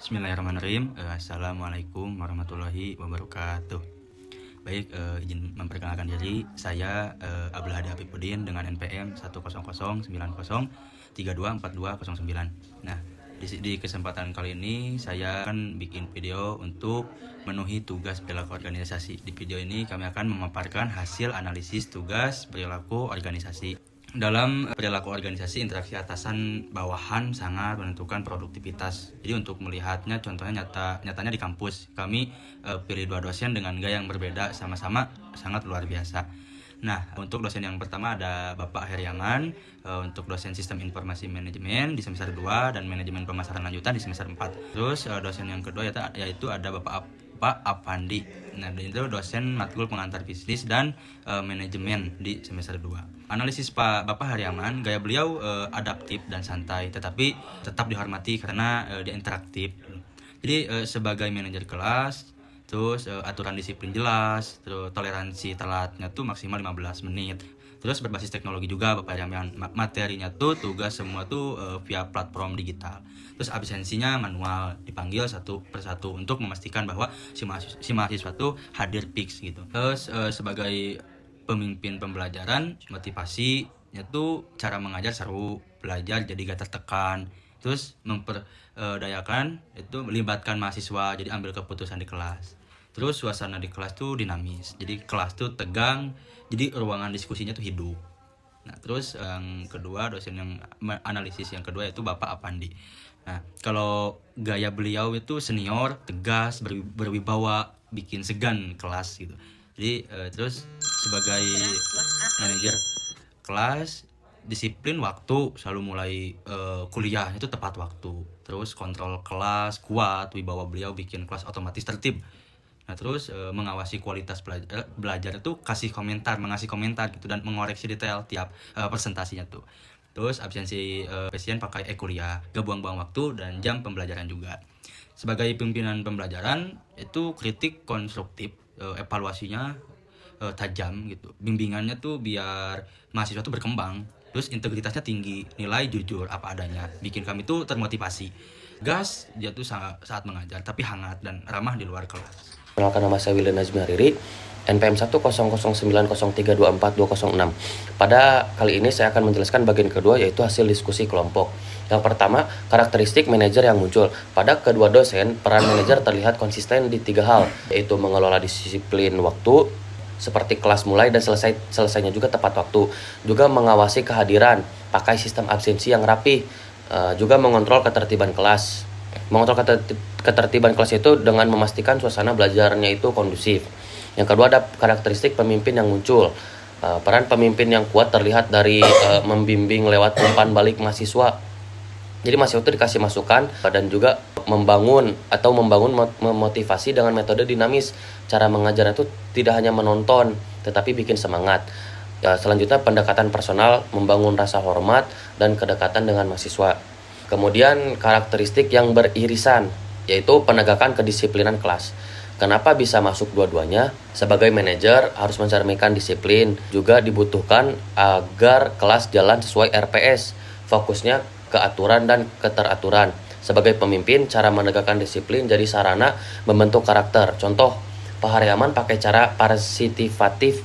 Bismillahirrahmanirrahim. Assalamualaikum warahmatullahi wabarakatuh. Baik, izin memperkenalkan diri. Saya Abdul Hadi Afifuddin dengan NPM 10090324209. Nah, di kesempatan kali ini saya akan bikin video untuk memenuhi tugas perilaku organisasi. Di video ini kami akan memaparkan hasil analisis tugas perilaku organisasi. Dalam perilaku organisasi, interaksi atasan bawahan sangat menentukan produktivitas. Jadi untuk melihatnya, contohnya nyatanya di kampus kami pilih 2 dosen dengan gaya yang berbeda, sama-sama sangat luar biasa. Nah, untuk dosen yang pertama ada Bapak Heriaman, untuk dosen Sistem Informasi Manajemen di semester 2 dan Manajemen Pemasaran Lanjutan di semester 4. Terus dosen yang kedua yaitu ada Pak Apandi. Nah, itu dosen matkul pengantar bisnis dan manajemen di semester 2. Analisis Bapak Hariaman, gaya beliau adaptif dan santai, tetapi tetap dihormati karena dia interaktif. Jadi sebagai manajer kelas, terus aturan disiplin jelas, terus toleransi telatnya tuh maksimal 15 menit. Terus berbasis teknologi juga Bapak Hariaman, materinya tuh tugas semua tuh via platform digital. Terus absensinya manual, dipanggil satu persatu untuk memastikan bahwa si mahasiswa tuh hadir fix gitu. Terus sebagai pemimpin pembelajaran, motivasinya tuh cara mengajar seru, belajar jadi gak tertekan. Terus memperdayakan itu melibatkan mahasiswa, jadi ambil keputusan di kelas. Terus suasana di kelas tuh dinamis, jadi kelas tuh tegang, jadi ruangan diskusinya tuh hidup. Nah, terus yang kedua, dosen yang analisis yang kedua yaitu Bapak Apandi. Nah, kalau gaya beliau itu senior, tegas, berwibawa, bikin segan kelas gitu. Jadi terus sebagai manajer kelas, disiplin waktu, selalu mulai kuliah itu tepat waktu. Terus kontrol kelas kuat, wibawa beliau bikin kelas otomatis tertib. Nah, terus mengawasi kualitas belajar itu mengasih komentar gitu dan mengoreksi detail tiap presentasinya tuh. Terus absensi pasien pakai e-kuliah, gak buang-buang waktu dan jam pembelajaran juga. Sebagai pimpinan pembelajaran itu kritik konstruktif, evaluasinya tajam gitu. Bimbingannya tuh biar mahasiswa tuh berkembang. Terus integritasnya tinggi, nilai jujur apa adanya. Bikin kami tuh termotivasi. Gas, dia tuh saat mengajar, tapi hangat dan ramah di luar kelas. Perkenalkan, nama saya Wildan Nazmi Hariri, NPM 10090324206. Pada kali ini saya akan menjelaskan bagian kedua, yaitu hasil diskusi kelompok. Yang pertama, karakteristik manajer yang muncul. Pada kedua dosen, peran manajer terlihat konsisten di 3 hal, yaitu mengelola disiplin waktu, seperti kelas mulai dan selesainya juga tepat waktu. Juga mengawasi kehadiran, pakai sistem absensi yang rapi, juga mengontrol ketertiban kelas. Mengontrol ketertiban kelas itu dengan memastikan suasana belajarnya itu kondusif. Yang kedua, ada karakteristik pemimpin yang muncul. Peran pemimpin yang kuat terlihat dari membimbing lewat umpan balik mahasiswa. Jadi mahasiswa itu dikasih masukan dan juga membangun memotivasi dengan metode dinamis. Cara mengajar itu tidak hanya menonton, tetapi bikin semangat. Selanjutnya, pendekatan personal, membangun rasa hormat dan kedekatan dengan mahasiswa. Kemudian karakteristik yang beririsan, yaitu penegakan kedisiplinan kelas. Kenapa bisa masuk dua-duanya? Sebagai manajer harus mencerminkan disiplin, juga dibutuhkan agar kelas jalan sesuai RPS, fokusnya ke aturan dan keteraturan. Sebagai pemimpin, cara menegakkan disiplin jadi sarana membentuk karakter. Contoh, Pak Haryaman pakai cara partisipatif,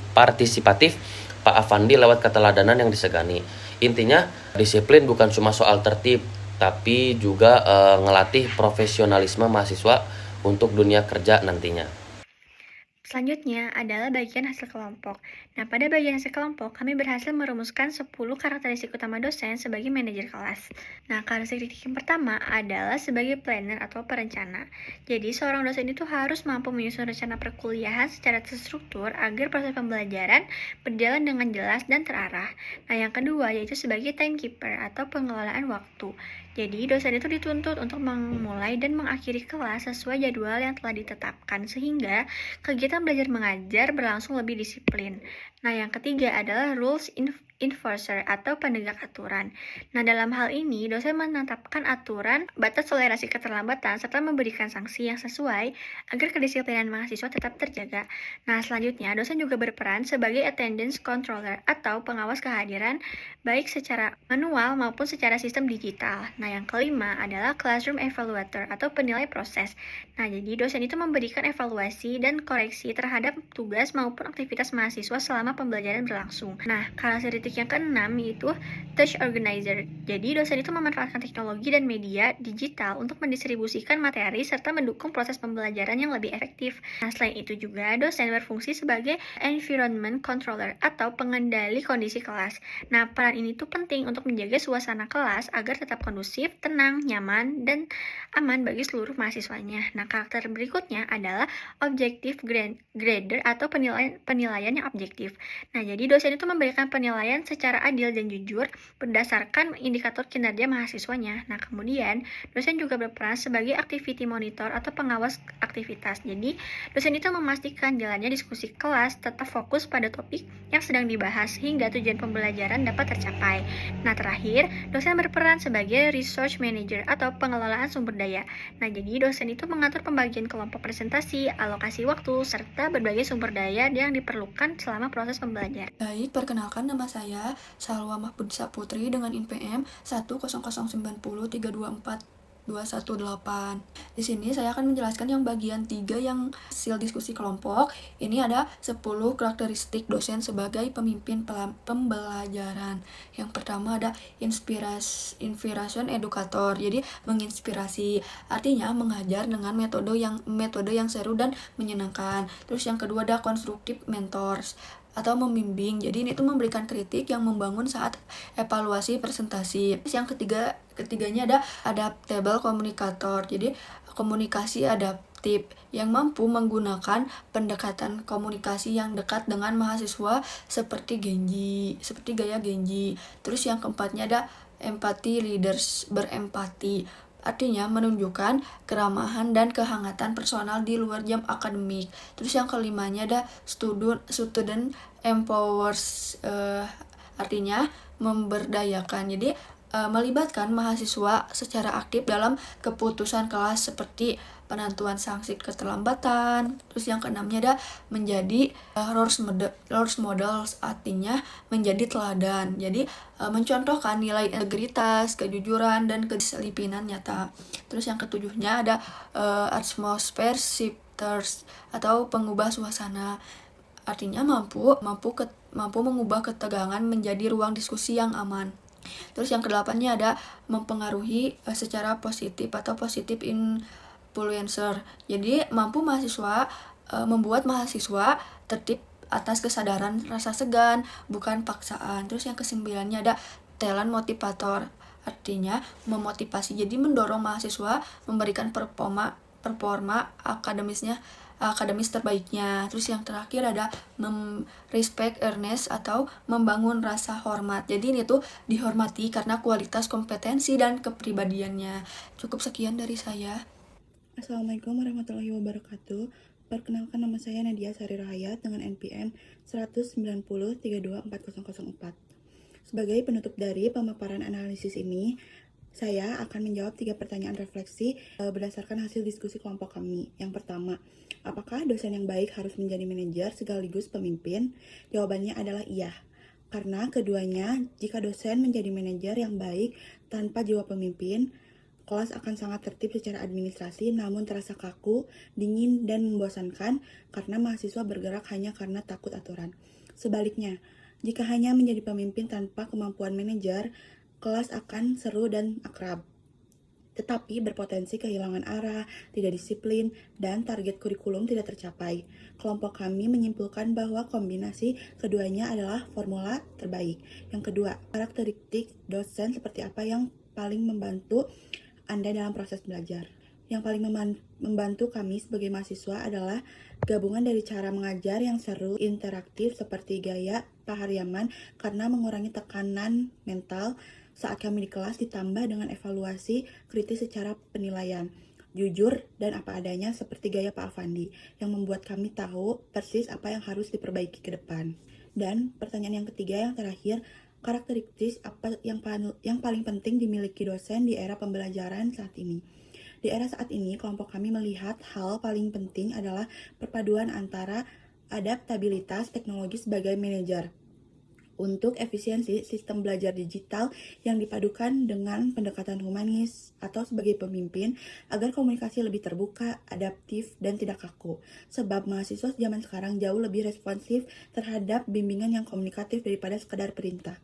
Pak Afandi lewat keteladanan yang disegani. Intinya, disiplin bukan cuma soal tertib, tapi juga ngelatih profesionalisme mahasiswa untuk dunia kerja nantinya. Selanjutnya adalah bagian hasil kelompok. Nah, pada bagian hasil kelompok, kami berhasil merumuskan 10 karakteristik utama dosen sebagai manajer kelas. Nah, karakteristik yang pertama adalah sebagai planner atau perencana. Jadi, seorang dosen itu harus mampu menyusun rencana perkuliahan secara terstruktur agar proses pembelajaran berjalan dengan jelas dan terarah. Nah, yang kedua yaitu sebagai timekeeper atau pengelolaan waktu. Jadi, dosen itu dituntut untuk memulai dan mengakhiri kelas sesuai jadwal yang telah ditetapkan, sehingga kegiatan belajar mengajar berlangsung lebih disiplin. Nah, yang ketiga adalah rules enforcer atau penegak aturan. Nah, dalam hal ini, dosen menetapkan aturan, batas toleransi keterlambatan, serta memberikan sanksi yang sesuai agar kedisiplinan mahasiswa tetap terjaga. Nah, selanjutnya, dosen juga berperan sebagai attendance controller atau pengawas kehadiran, baik secara manual maupun secara sistem digital. Nah, yang kelima adalah classroom evaluator atau penilai proses. Nah, jadi dosen itu memberikan evaluasi dan koreksi terhadap tugas maupun aktivitas mahasiswa selama pembelajaran berlangsung. Nah, karakteristik yang keenam yaitu touch organizer. Jadi, dosen itu memanfaatkan teknologi dan media digital untuk mendistribusikan materi serta mendukung proses pembelajaran yang lebih efektif. Nah, selain itu juga dosen berfungsi sebagai environment controller atau pengendali kondisi kelas. Nah, peran ini tuh penting untuk menjaga suasana kelas agar tetap kondusif, tenang, nyaman, dan aman bagi seluruh mahasiswanya. Nah, karakter berikutnya adalah objective grader atau penilaian yang objektif. Nah, jadi dosen itu memberikan penilaian secara adil dan jujur berdasarkan indikator kinerja mahasiswanya. Nah, kemudian dosen juga berperan sebagai activity monitor atau pengawas aktivitas. Jadi, dosen itu memastikan jalannya diskusi kelas tetap fokus pada topik yang sedang dibahas hingga tujuan pembelajaran dapat tercapai. Nah, terakhir, dosen berperan sebagai research manager atau pengelolaan sumber daya. Nah, jadi dosen itu mengatur pembagian kelompok presentasi, alokasi waktu, serta berbagai sumber daya yang diperlukan selama proses pembelajaran. Baik, perkenalkan nama saya Salwa Mahpudsa Putri dengan NPM 10090324218. Di sini saya akan menjelaskan yang bagian 3 yang hasil diskusi kelompok. Ini ada 10 karakteristik dosen sebagai pemimpin pembelajaran. Yang pertama ada inspiration educator. Jadi menginspirasi, artinya mengajar dengan metode yang seru dan menyenangkan. Terus yang kedua ada constructive mentors atau membimbing. Jadi ini tuh memberikan kritik yang membangun saat evaluasi presentasi. Terus yang ketiganya ada adaptable communicator. Jadi komunikasi adaptif yang mampu menggunakan pendekatan komunikasi yang dekat dengan mahasiswa seperti gaya Genji. Terus yang keempatnya ada empathy leaders, berempati. Artinya menunjukkan keramahan dan kehangatan personal di luar jam akademik. Terus yang kelimanya ada student empowers, artinya memberdayakan. Jadi melibatkan mahasiswa secara aktif dalam keputusan kelas seperti penentuan sanksi keterlambatan. Terus yang keenamnya ada menjadi role models, artinya menjadi teladan. Jadi mencontohkan nilai integritas, kejujuran, dan kedisiplinan nyata. Terus yang ketujuhnya ada atmosphere shifters atau pengubah suasana. Artinya mampu mengubah ketegangan menjadi ruang diskusi yang aman. Terus yang kedelapannya ada mempengaruhi secara positif atau positive influencer. Jadi mampu membuat mahasiswa tertib atas kesadaran rasa segan, bukan paksaan. Terus yang kesembilannya ada talent motivator. Artinya memotivasi. Jadi mendorong mahasiswa memberikan performa akademis terbaiknya. Terus yang terakhir ada respect earnest atau membangun rasa hormat. Jadi ini tuh dihormati karena kualitas kompetensi dan kepribadiannya. Cukup sekian dari saya. Assalamualaikum warahmatullahi wabarakatuh. Perkenalkan, nama saya Nadia Sari Rahayat dengan NPM 190324004. Sebagai penutup dari pemaparan analisis ini, saya akan menjawab 3 pertanyaan refleksi berdasarkan hasil diskusi kelompok kami. Yang pertama, apakah dosen yang baik harus menjadi manajer sekaligus pemimpin? Jawabannya adalah iya. Karena keduanya, jika dosen menjadi manajer yang baik tanpa jiwa pemimpin, kelas akan sangat tertib secara administrasi, namun terasa kaku, dingin, dan membosankan karena mahasiswa bergerak hanya karena takut aturan. Sebaliknya, jika hanya menjadi pemimpin tanpa kemampuan manajer, kelas akan seru dan akrab, tetapi berpotensi kehilangan arah, tidak disiplin, dan target kurikulum tidak tercapai. Kelompok kami menyimpulkan bahwa kombinasi keduanya adalah formula terbaik. Yang kedua, karakteristik dosen seperti apa yang paling membantu Anda dalam proses belajar? Yang paling membantu kami sebagai mahasiswa adalah gabungan dari cara mengajar yang seru, interaktif seperti gaya Pak Haryaman karena mengurangi tekanan mental saat kami di kelas, ditambah dengan evaluasi kritis secara penilaian, jujur dan apa adanya seperti gaya Pak Afandi yang membuat kami tahu persis apa yang harus diperbaiki ke depan. Dan pertanyaan yang ketiga yang terakhir, Karakteristik apa yang paling penting dimiliki dosen di era pembelajaran saat ini? Di era saat ini, kelompok kami melihat hal paling penting adalah perpaduan antara adaptabilitas teknologi sebagai manajer. Untuk efisiensi, sistem belajar digital yang dipadukan dengan pendekatan humanis atau sebagai pemimpin agar komunikasi lebih terbuka, adaptif, dan tidak kaku. Sebab mahasiswa zaman sekarang jauh lebih responsif terhadap bimbingan yang komunikatif daripada sekedar perintah.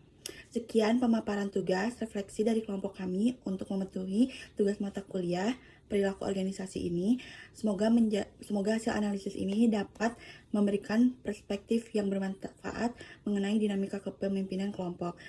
Sekian pemaparan tugas refleksi dari kelompok kami untuk memenuhi tugas mata kuliah perilaku organisasi ini. Semoga hasil analisis ini dapat memberikan perspektif yang bermanfaat mengenai dinamika kepemimpinan kelompok.